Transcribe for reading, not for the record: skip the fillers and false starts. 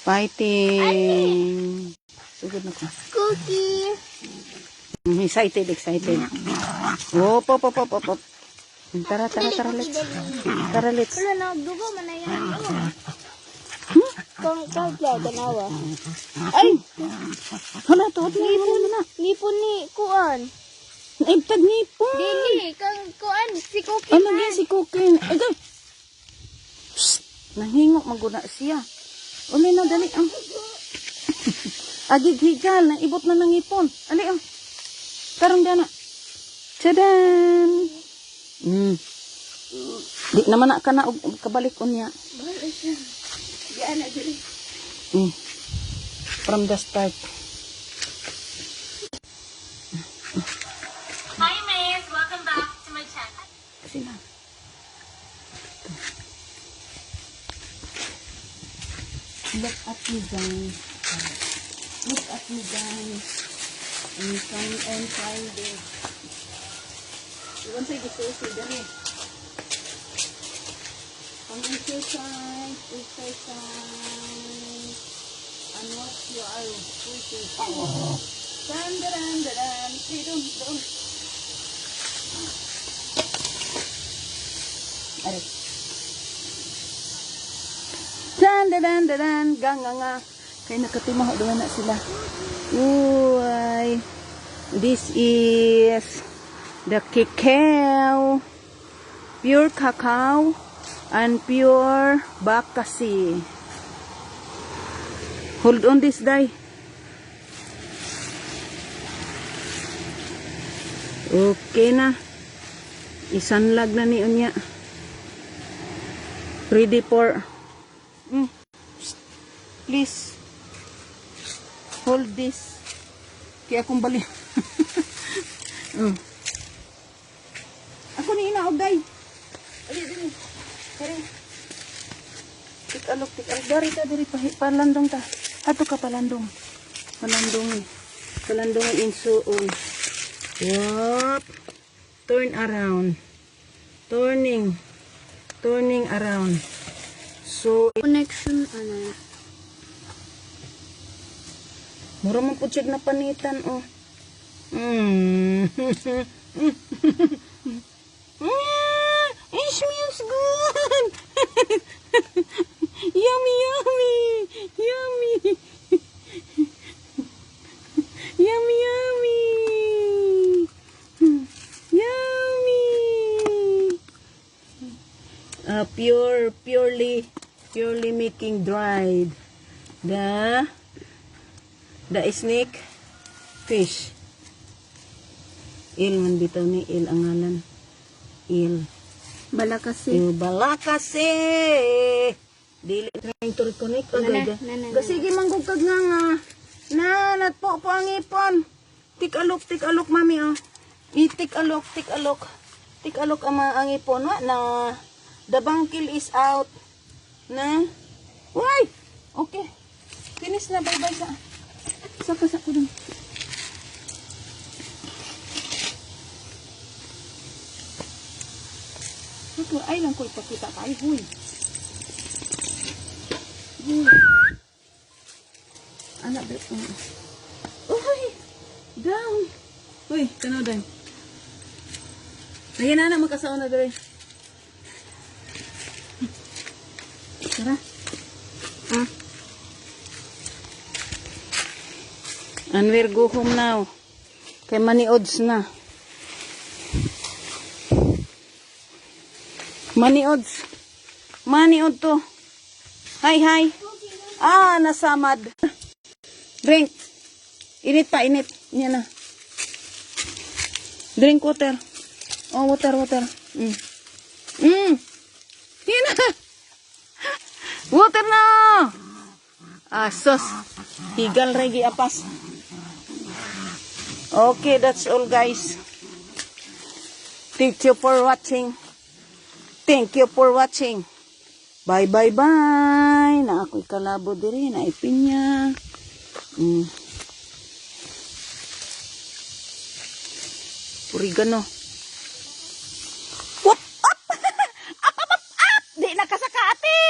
Fighting. Sugod na ko. Cookie. Excited. Op. Tara, let's. Tara, let's. Wala na, dugo man na yan. Kung kaya ganawa. Ay! Hala, tuot na na. Nipon ni Kuan. Naibtag nipon. Dili, kang Kuan, si Cookie Ano man. yan si Cookie? Agay! Nahingok maguna siya. Uli na, dali. Agig-higal, naibot na ng ipon. Ali, Tarong dana. Tadaan! Di naman na ka na kabalik unya. Yan na dili. From the start. Hi, Miss. Welcome back to my channel. Sila. Look at me, guys. Look at me, guys. And come and find it. Iwan sa'yo gusto si Dari. Come exercise. And what you are waiting for. Dan. Doon. Ari. Dan. Ganga. Kaya nakatimaho doon na sila. Uy. This is the cacao. Pure cacao and pure bakasi. Hold on this day. Okay na. Isanlag na ni unya. Ready for please hold this. Kaya akong bali. Ako ni inaog day. Ali. Kare. Tik-alok. Dari palandong ta. Ato ka palandong. Palandong insuon. Yup. Turn around. Turning around. So, Connection ano. mura man po check na panitan, It smells good. Yummy. Purely making dried the snake fish. Il man bitaw ni il ang ngalan. Il. Balakasi. Balakasi. Dili trying to reconnect. Na. Sige manggug kag nga. Natpo po ang ipon. Tik-alok mami Tik-alok. Tik-alok ang ipon na. The bangkil is out. Na. Why? Okay. Finish na. Bye-bye sa. Saka ko dun. Ito, ay lang ko ipakita ka. Ay, huy. Anak, uy. Down. Uy, tanaw down. Ayan na, magkasaon na doon. Tara. And we'll go home now. Kay money odds na. Money odds to. Hi. Nasamad. Drink. Init. Yan na. Drink water. Oh, water. Yan na. Water na. Sos. Higal regi apas. Okay, that's all guys. Thank you for watching. Bye. Na ako'y kalabo diri na ipinya. Oregano. Whoop up. Up. Di nakasaka ate.